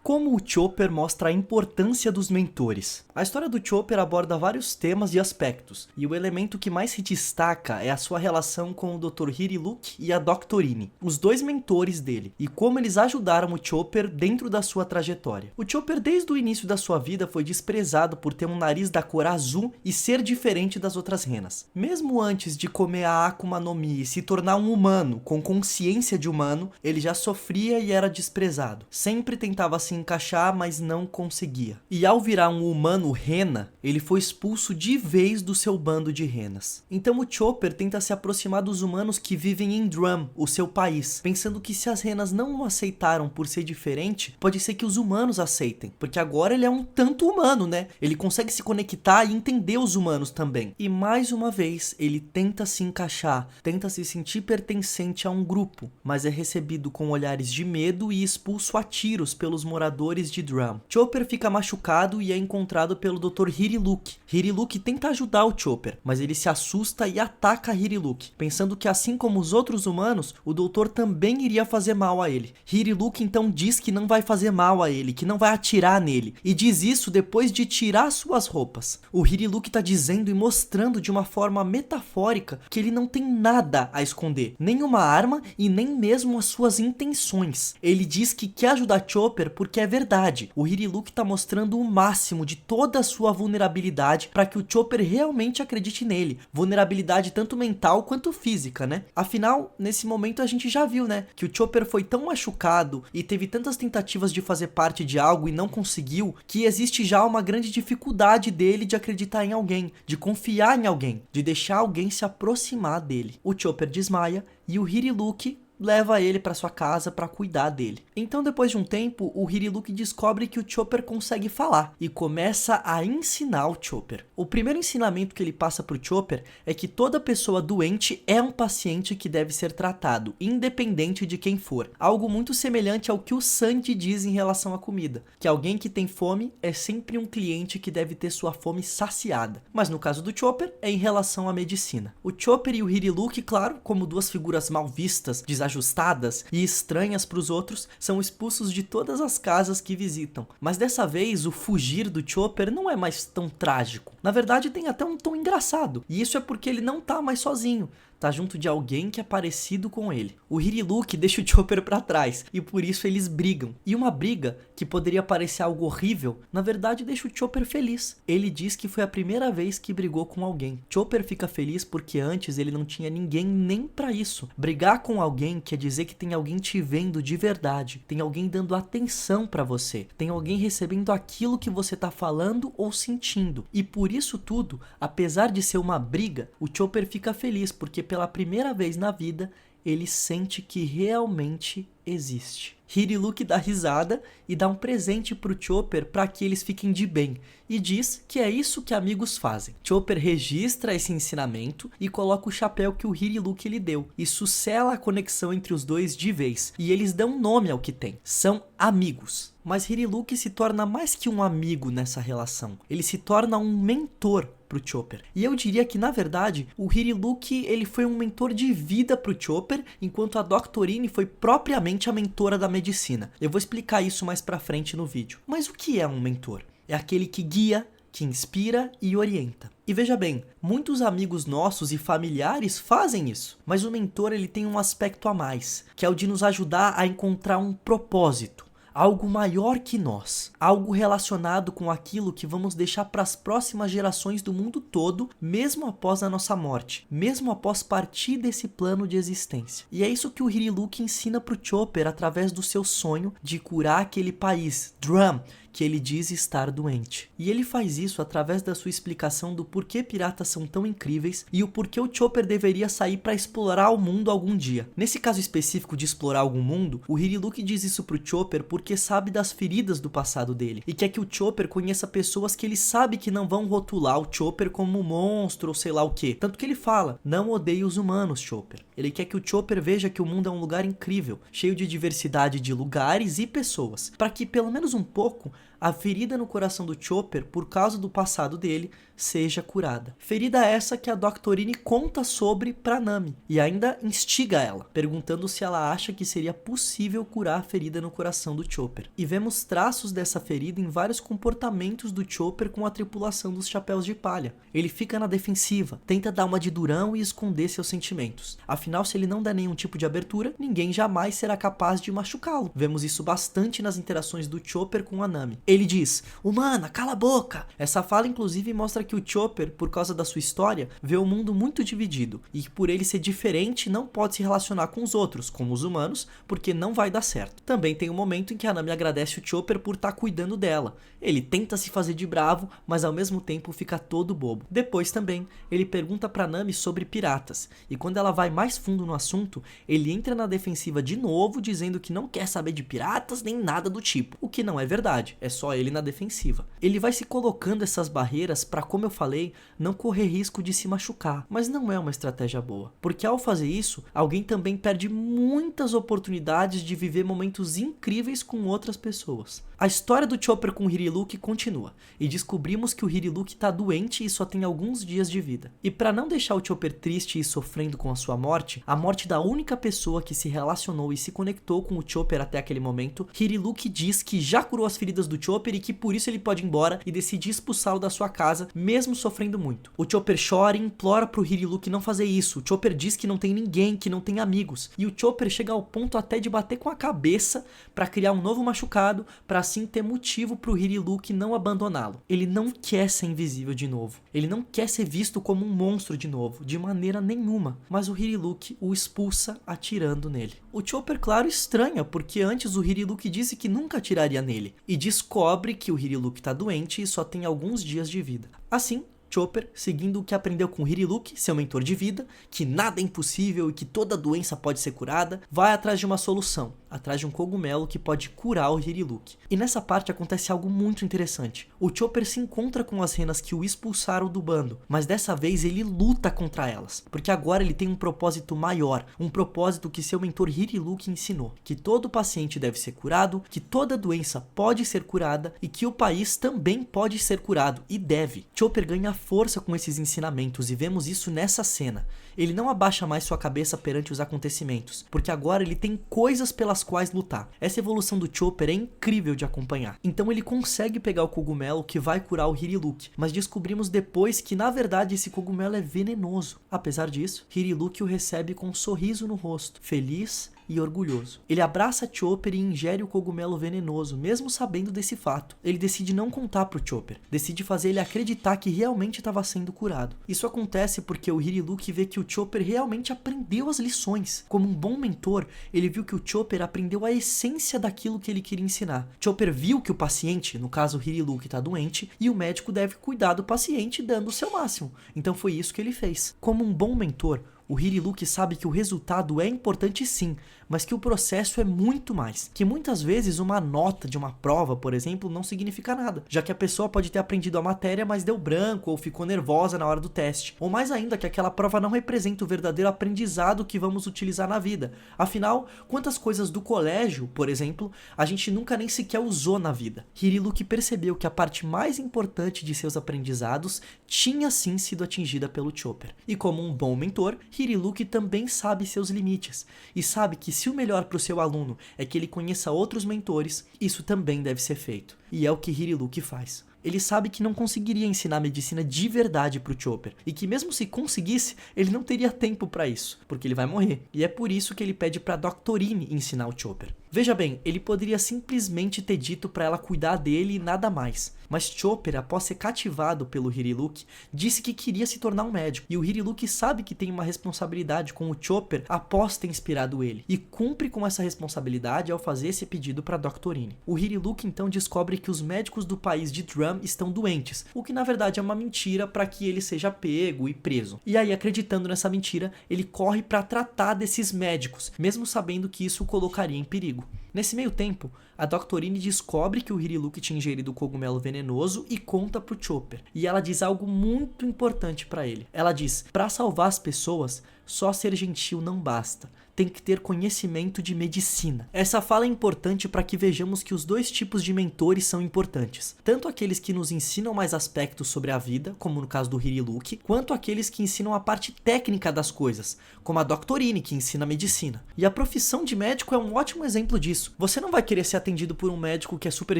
Como o Chopper mostra a importância dos mentores. A história do Chopper aborda vários temas e aspectos, e o elemento que mais se destaca é a sua relação com o Dr. Hiriluk e a Doctorine, os dois mentores dele, e como eles ajudaram o Chopper dentro da sua trajetória. O Chopper desde o início da sua vida foi desprezado por ter um nariz da cor azul e ser diferente das outras renas. Mesmo antes de comer a Akuma no Mi e se tornar um humano com consciência de humano, ele já sofria e era desprezado. Sempre tentava se encaixar, mas não conseguia. E ao virar um humano rena, ele foi expulso de vez do seu bando de renas. Então o Chopper tenta se aproximar dos humanos que vivem em Drum, o seu país, pensando que se as renas não o aceitaram por ser diferente, pode ser que os humanos aceitem, porque agora ele é um tanto humano, né? Ele consegue se conectar e entender os humanos também. E mais uma vez, ele tenta se encaixar, tenta se sentir pertencente a um grupo, mas é recebido com olhares de medo e expulso a tiros pelos moradores de Drum. Chopper fica machucado e é encontrado pelo Dr. Hiriluk. Hiriluk tenta ajudar o Chopper, mas ele se assusta e ataca Hiriluk, pensando que assim como os outros humanos, o doutor também iria fazer mal a ele. Hiriluk então diz que não vai fazer mal a ele, que não vai atirar nele, e diz isso depois de tirar suas roupas. O Hiriluk tá dizendo e mostrando de uma forma metafórica que ele não tem nada a esconder, nem uma arma e nem mesmo as suas intenções. Ele diz que quer ajudar Chopper porque é verdade. O Hiriluk tá mostrando o máximo de toda a sua vulnerabilidade para que o Chopper realmente acredite nele. Vulnerabilidade tanto mental quanto física, né? Afinal, nesse momento a gente já viu, né? Que o Chopper foi tão machucado e teve tantas tentativas de fazer parte de algo e não conseguiu, que existe já uma grande dificuldade dele de acreditar em alguém, de confiar em alguém, de deixar alguém se aproximar dele. O Chopper desmaia e o Hiriluk leva ele para sua casa para cuidar dele. Então, depois de um tempo, o Hiriluk descobre que o Chopper consegue falar e começa a ensinar o Chopper. O primeiro ensinamento que ele passa pro Chopper é que toda pessoa doente é um paciente que deve ser tratado, independente de quem for. Algo muito semelhante ao que o Sandy diz em relação à comida, que alguém que tem fome é sempre um cliente que deve ter sua fome saciada. Mas no caso do Chopper, é em relação à medicina. O Chopper e o Hiriluk, claro, como duas figuras mal vistas, ajustadas e estranhas para os outros, são expulsos de todas as casas que visitam. Mas dessa vez, o fugir do Chopper não é mais tão trágico. Na verdade, tem até um tom engraçado. E isso é porque ele não tá mais sozinho. Tá junto de alguém que é parecido com ele. O Hiriluk deixa o Chopper pra trás, e por isso eles brigam. E uma briga, que poderia parecer algo horrível, na verdade deixa o Chopper feliz. Ele diz que foi a primeira vez que brigou com alguém. Chopper fica feliz porque antes ele não tinha ninguém nem pra isso. Brigar com alguém quer dizer que tem alguém te vendo de verdade, tem alguém dando atenção pra você, tem alguém recebendo aquilo que você tá falando ou sentindo. E por isso tudo, apesar de ser uma briga, o Chopper fica feliz porque pela primeira vez na vida, ele sente que realmente existe. Hiriluk dá risada e dá um presente pro Chopper para que eles fiquem de bem, e diz que é isso que amigos fazem. Chopper registra esse ensinamento e coloca o chapéu que o Hiriluk lhe deu. Isso sela a conexão entre os dois de vez, e eles dão nome ao que tem. São amigos. Mas Hiriluk se torna mais que um amigo nessa relação. Ele se torna um mentor pro Chopper. E eu diria que, na verdade, o Hiriluk ele foi um mentor de vida pro Chopper, enquanto a Doctorine foi propriamente a mentora da medicina. Eu vou explicar isso mais pra frente no vídeo. Mas o que é um mentor? É aquele que guia, que inspira e orienta. E veja bem, muitos amigos nossos e familiares fazem isso, mas o mentor ele tem um aspecto a mais, que é o de nos ajudar a encontrar um propósito. Algo maior que nós, algo relacionado com aquilo que vamos deixar para as próximas gerações do mundo todo, mesmo após a nossa morte, mesmo após partir desse plano de existência. E é isso que o Hiriluk ensina pro Chopper através do seu sonho de curar aquele país, Drum, que ele diz estar doente. E ele faz isso através da sua explicação do porquê piratas são tão incríveis e o porquê o Chopper deveria sair para explorar o mundo algum dia. Nesse caso específico de explorar algum mundo, o Hiriluk diz isso pro Chopper porque sabe das feridas do passado dele e quer que o Chopper conheça pessoas que ele sabe que não vão rotular o Chopper como um monstro ou sei lá o que. Tanto que ele fala, não odeie os humanos, Chopper. Ele quer que o Chopper veja que o mundo é um lugar incrível, cheio de diversidade de lugares e pessoas, para que pelo menos um pouco a ferida no coração do Chopper, por causa do passado dele, seja curada. Ferida essa que a Doctorine conta sobre pra Nami, e ainda instiga ela, perguntando se ela acha que seria possível curar a ferida no coração do Chopper. E vemos traços dessa ferida em vários comportamentos do Chopper com a tripulação dos Chapéus de Palha. Ele fica na defensiva, tenta dar uma de durão e esconder seus sentimentos. Afinal, se ele não der nenhum tipo de abertura, ninguém jamais será capaz de machucá-lo. Vemos isso bastante nas interações do Chopper com a Nami. Ele diz: "Humana, cala a boca!" Essa fala inclusive mostra que o Chopper, por causa da sua história, vê o mundo muito dividido, e que por ele ser diferente não pode se relacionar com os outros, como os humanos, porque não vai dar certo. Também tem um momento em que a Nami agradece o Chopper por estar cuidando dela. Ele tenta se fazer de bravo, mas ao mesmo tempo fica todo bobo. Depois também, ele pergunta pra Nami sobre piratas, e quando ela vai mais fundo no assunto, ele entra na defensiva de novo, dizendo que não quer saber de piratas nem nada do tipo, o que não é verdade, é só ele na defensiva. Ele vai se colocando essas barreiras pra, como eu falei, não correr risco de se machucar, mas não é uma estratégia boa, porque ao fazer isso, alguém também perde muitas oportunidades de viver momentos incríveis com outras pessoas. A história do Chopper com o Hiriluk continua, e descobrimos que o Hiriluk tá doente e só tem alguns dias de vida. E para não deixar o Chopper triste e sofrendo com a sua morte, a morte da única pessoa que se relacionou e se conectou com o Chopper até aquele momento, Hiriluk diz que já curou as feridas do Chopper e que por isso ele pode ir embora e decide expulsá-lo da sua casa, mesmo sofrendo muito. O Chopper chora e implora pro Hiriluk não fazer isso. O Chopper diz que não tem ninguém, que não tem amigos. E o Chopper chega ao ponto até de bater com a cabeça para criar um novo machucado, para assim ter motivo pro Hiriluk não abandoná-lo. Ele não quer ser invisível de novo. Ele não quer ser visto como um monstro de novo, de maneira nenhuma. Mas o Hiriluk o expulsa atirando nele. O Chopper, claro, estranha, porque antes o Hiriluk disse que nunca atiraria nele. E descobre que o Hiriluk tá doente e só tem alguns dias de vida. Assim, Chopper, seguindo o que aprendeu com Hiriluk, seu mentor de vida, que nada é impossível e que toda doença pode ser curada, vai atrás de uma solução, atrás de um cogumelo que pode curar o Hiriluk. E nessa parte acontece algo muito interessante. O Chopper se encontra com as renas que o expulsaram do bando, mas dessa vez ele luta contra elas, porque agora ele tem um propósito maior, um propósito que seu mentor Hiriluk ensinou, que todo paciente deve ser curado, que toda doença pode ser curada e que o país também pode ser curado, e deve. Chopper ganha força com esses ensinamentos e vemos isso nessa cena. Ele não abaixa mais sua cabeça perante os acontecimentos, porque agora ele tem coisas pelas quais lutar. Essa evolução do Chopper é incrível de acompanhar. Então ele consegue pegar o cogumelo que vai curar o Hiriluk, mas descobrimos depois que na verdade esse cogumelo é venenoso. Apesar disso, Hiriluk o recebe com um sorriso no rosto, feliz e orgulhoso. Ele abraça Chopper e ingere o cogumelo venenoso, mesmo sabendo desse fato. Ele decide não contar pro Chopper, decide fazer ele acreditar que realmente estava sendo curado. Isso acontece porque o Hiriluk vê que o Chopper realmente aprendeu as lições. Como um bom mentor, ele viu que o Chopper aprendeu a essência daquilo que ele queria ensinar. Chopper viu que o paciente, no caso o Hiriluk, está doente e o médico deve cuidar do paciente dando o seu máximo. Então foi isso que ele fez. Como um bom mentor, o Hiriluk sabe que o resultado é importante sim, mas que o processo é muito mais. Que muitas vezes uma nota de uma prova, por exemplo, não significa nada, já que a pessoa pode ter aprendido a matéria, mas deu branco ou ficou nervosa na hora do teste. Ou mais ainda, que aquela prova não representa o verdadeiro aprendizado que vamos utilizar na vida. Afinal, quantas coisas do colégio, por exemplo, a gente nunca nem sequer usou na vida. Hiriluk percebeu que a parte mais importante de seus aprendizados tinha sim sido atingida pelo Chopper. E como um bom mentor, Hiriluk também sabe seus limites, e sabe que se o melhor para o seu aluno é que ele conheça outros mentores, isso também deve ser feito. E é o que Hiriluk faz. Ele sabe que não conseguiria ensinar medicina de verdade pro Chopper, e que mesmo se conseguisse, ele não teria tempo para isso, porque ele vai morrer. E é por isso que ele pede pra Doctorine ensinar o Chopper. Veja bem, ele poderia simplesmente ter dito pra ela cuidar dele e nada mais. Mas Chopper, após ser cativado pelo Hiriluk, disse que queria se tornar um médico. E o Hiriluk sabe que tem uma responsabilidade com o Chopper após ter inspirado ele. E cumpre com essa responsabilidade ao fazer esse pedido pra Doctorine. O Hiriluk então descobre que os médicos do país de Drum estão doentes, o que na verdade é uma mentira para que ele seja pego e preso. E aí, acreditando nessa mentira, ele corre para tratar desses médicos, mesmo sabendo que isso o colocaria em perigo. Nesse meio tempo, a Doctorine descobre que o Hiriluk tinha ingerido o cogumelo venenoso e conta pro Chopper. E ela diz algo muito importante pra ele. Ela diz: pra salvar as pessoas, só ser gentil não basta. Tem que ter conhecimento de medicina. Essa fala é importante para que vejamos que os dois tipos de mentores são importantes. Tanto aqueles que nos ensinam mais aspectos sobre a vida, como no caso do Hiriluk, quanto aqueles que ensinam a parte técnica das coisas, como a Doctorine, que ensina medicina. E a profissão de médico é um ótimo exemplo disso. Você não vai querer ser atendido por um médico que é super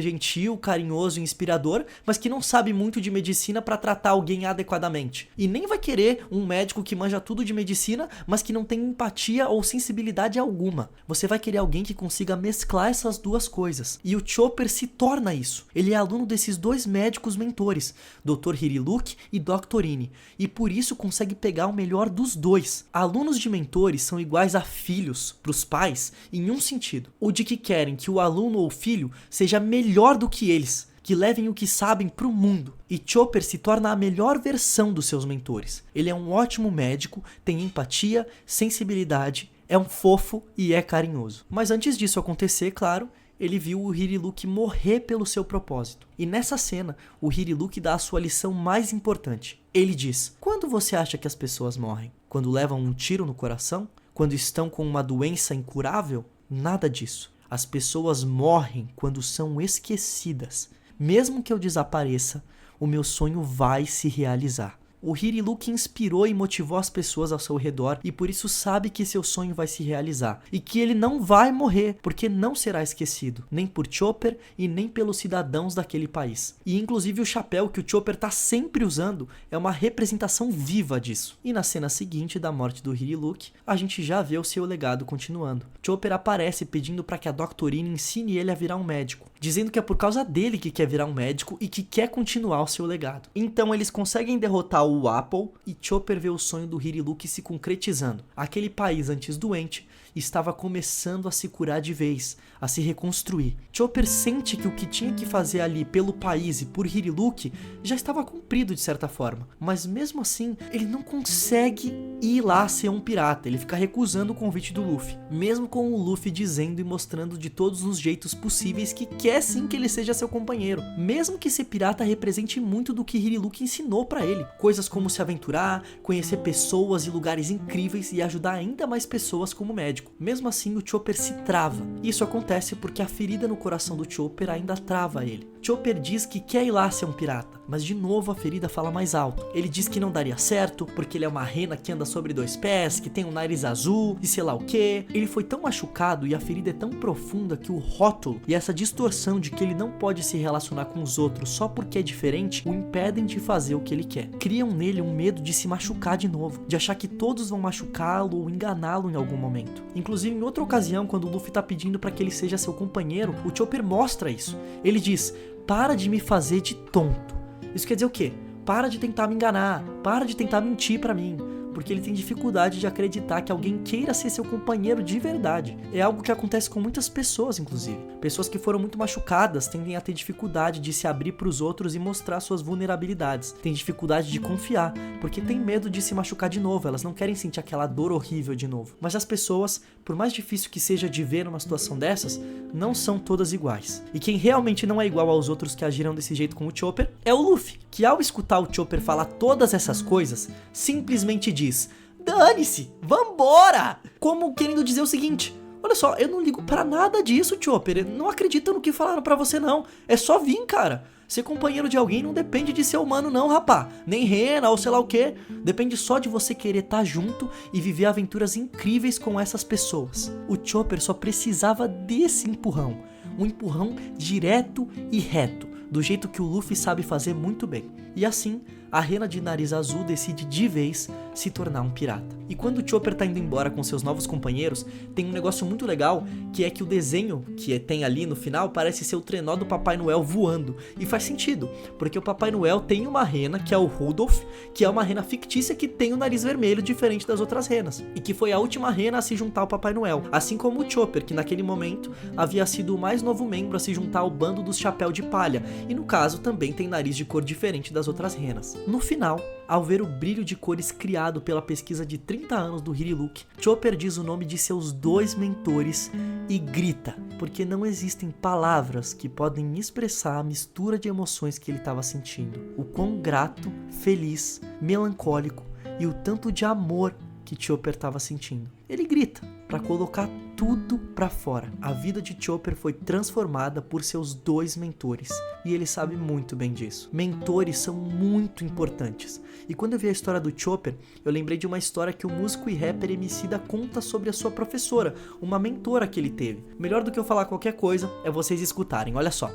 gentil, carinhoso e inspirador, mas que não sabe muito de medicina para tratar alguém adequadamente. E nem vai querer um médico que manja tudo de medicina, mas que não tem empatia ou sensibilidade alguma. Você vai querer alguém que consiga mesclar essas duas coisas. E o Chopper se torna isso. Ele é aluno desses dois médicos mentores, Dr. Hiriluk e Doctorine, e por isso consegue pegar o melhor dos dois. Alunos de mentores são iguais a filhos para os pais em um sentido, o de que querem que o aluno ou filho seja melhor do que eles, que levem o que sabem para o mundo. E Chopper se torna a melhor versão dos seus mentores. Ele é um ótimo médico, tem empatia, sensibilidade, é um fofo e é carinhoso. Mas antes disso acontecer, claro, ele viu o Hiriluk morrer pelo seu propósito. E nessa cena, o Hiriluk dá a sua lição mais importante. Ele diz: quando você acha que as pessoas morrem? Quando levam um tiro no coração? Quando estão com uma doença incurável? Nada disso. As pessoas morrem quando são esquecidas. Mesmo que eu desapareça, o meu sonho vai se realizar. O Hiriluk inspirou e motivou as pessoas ao seu redor e por isso sabe que seu sonho vai se realizar e que ele não vai morrer, porque não será esquecido, nem por Chopper e nem pelos cidadãos daquele país. E inclusive o chapéu que o Chopper tá sempre usando é uma representação viva disso. E na cena seguinte da morte do Hiriluk, a gente já vê o seu legado continuando. Chopper aparece pedindo para que a Doctorine ensine ele a virar um médico, dizendo que é por causa dele que quer virar um médico e que quer continuar o seu legado. Então eles conseguem derrotar o Apple e Chopper vê o sonho do Hiriluk se concretizando. Aquele país antes doente estava começando a se curar de vez, a se reconstruir. Chopper sente que o que tinha que fazer ali pelo país e por Hiriluk já estava cumprido de certa forma, mas mesmo assim ele não consegue ir lá ser um pirata, ele fica recusando o convite do Luffy, mesmo com o Luffy dizendo e mostrando de todos os jeitos possíveis que quer sim que ele seja seu companheiro, mesmo que ser pirata represente muito do que Hiriluk ensinou pra ele, coisas como se aventurar, conhecer pessoas e lugares incríveis e ajudar ainda mais pessoas como médico. Mesmo assim, o Chopper se trava. Isso acontece porque a ferida no coração do Chopper ainda trava ele. Chopper diz que quer ir lá ser um pirata, mas de novo a ferida fala mais alto. Ele diz que não daria certo, porque ele é uma rena que anda sobre dois pés, que tem um nariz azul e sei lá o que. Ele foi tão machucado e a ferida é tão profunda que o rótulo e essa distorção de que ele não pode se relacionar com os outros só porque é diferente o impedem de fazer o que ele quer. Criam nele um medo de se machucar de novo, de achar que todos vão machucá-lo ou enganá-lo em algum momento. Inclusive, em outra ocasião, quando o Luffy tá pedindo para que ele seja seu companheiro, o Chopper mostra isso. Ele diz: para de me fazer de tonto. Isso quer dizer o quê? Para de tentar me enganar, para de tentar mentir pra mim. Porque ele tem dificuldade de acreditar que alguém queira ser seu companheiro de verdade. É algo que acontece com muitas pessoas, inclusive. Pessoas que foram muito machucadas tendem a ter dificuldade de se abrir pros outros e mostrar suas vulnerabilidades. Tem dificuldade de confiar, porque tem medo de se machucar de novo, elas não querem sentir aquela dor horrível de novo. Mas as pessoas, por mais difícil que seja de ver numa situação dessas, não são todas iguais. E quem realmente não é igual aos outros que agiram desse jeito com o Chopper é o Luffy, que ao escutar o Chopper falar todas essas coisas, simplesmente diz: dane-se, vambora! Como querendo dizer o seguinte: olha só, eu não ligo pra nada disso, Chopper, eu não acredito no que falaram pra você não, é só vir, cara. Ser companheiro de alguém não depende de ser humano não, rapá, nem rena ou sei lá o que. Depende só de você querer estar junto e viver aventuras incríveis com essas pessoas. O Chopper só precisava desse empurrão, um empurrão direto e reto, do jeito que o Luffy sabe fazer muito bem. E assim, a rena de nariz azul decide de vez se tornar um pirata. E quando o Chopper tá indo embora com seus novos companheiros, tem um negócio muito legal, que é que o desenho que tem ali no final parece ser o trenó do Papai Noel voando. E faz sentido, porque o Papai Noel tem uma rena, que é o Rudolph, que é uma rena fictícia que tem o nariz vermelho diferente das outras renas, e que foi a última rena a se juntar ao Papai Noel, assim como o Chopper, que naquele momento havia sido o mais novo membro a se juntar ao bando dos Chapéu de Palha, e no caso também tem nariz de cor diferente das outras renas. No final, ao ver o brilho de cores criado pela pesquisa de 30 anos do Hiriluk, Chopper diz o nome de seus dois mentores e grita: porque não existem palavras que podem expressar a mistura de emoções que ele estava sentindo. O quão grato, feliz, melancólico e o tanto de amor que Chopper estava sentindo. Ele grita para colocar tudo para fora. A vida de Chopper foi transformada por seus 2 mentores e ele sabe muito bem disso. Mentores são muito importantes. E quando eu vi a história do Chopper, eu lembrei de uma história que o músico e rapper Emicida conta sobre a sua professora, uma mentora que ele teve. Melhor do que eu falar qualquer coisa é vocês escutarem, olha só.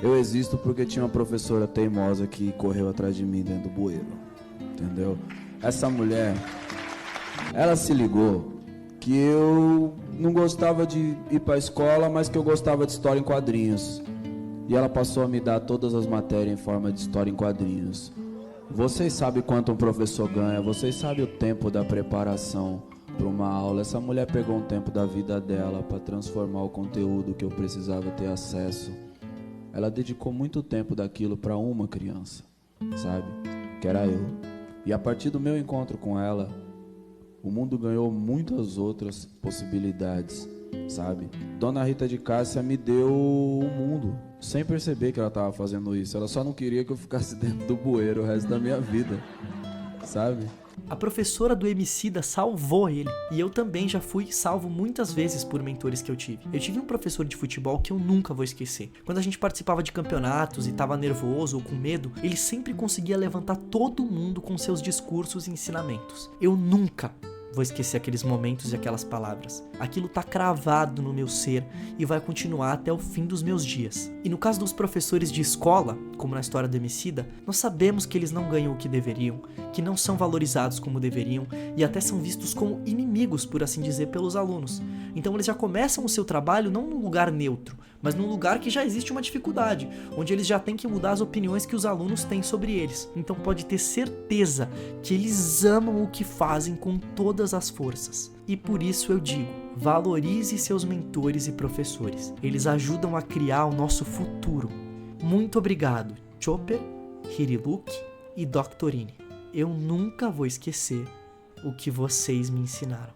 Eu existo porque tinha uma professora teimosa que correu atrás de mim dentro do bueiro, entendeu? Essa mulher, ela se ligou que eu não gostava de ir pra escola, mas que eu gostava de história em quadrinhos. E ela passou a me dar todas as matérias em forma de história em quadrinhos. Vocês sabem quanto um professor ganha, vocês sabem o tempo da preparação para uma aula. Essa mulher pegou um tempo da vida dela para transformar o conteúdo que eu precisava ter acesso. Ela dedicou muito tempo daquilo para uma criança, sabe? Que era eu. E a partir do meu encontro com ela, o mundo ganhou muitas outras possibilidades, sabe? Dona Rita de Cássia me deu o mundo, sem perceber que ela estava fazendo isso. Ela só não queria que eu ficasse dentro do bueiro o resto da minha vida, sabe? A professora do Emicida salvou ele, e eu também já fui salvo muitas vezes por mentores que eu tive. Eu tive um professor de futebol que eu nunca vou esquecer. Quando a gente participava de campeonatos e tava nervoso ou com medo, ele sempre conseguia levantar todo mundo com seus discursos e ensinamentos. Eu nunca vou esquecer aqueles momentos e aquelas palavras. Aquilo tá cravado no meu ser e vai continuar até o fim dos meus dias. E no caso dos professores de escola, como na história do Emicida, nós sabemos que eles não ganham o que deveriam, que não são valorizados como deveriam e até são vistos como inimigos, por assim dizer, pelos alunos. Então eles já começam o seu trabalho não num lugar neutro, mas num lugar que já existe uma dificuldade, onde eles já têm que mudar as opiniões que os alunos têm sobre eles. Então pode ter certeza que eles amam o que fazem com todas as forças. E por isso eu digo, valorize seus mentores e professores. Eles ajudam a criar o nosso futuro. Muito obrigado, Chopper, Hiriluk e Doctorine. Eu nunca vou esquecer o que vocês me ensinaram.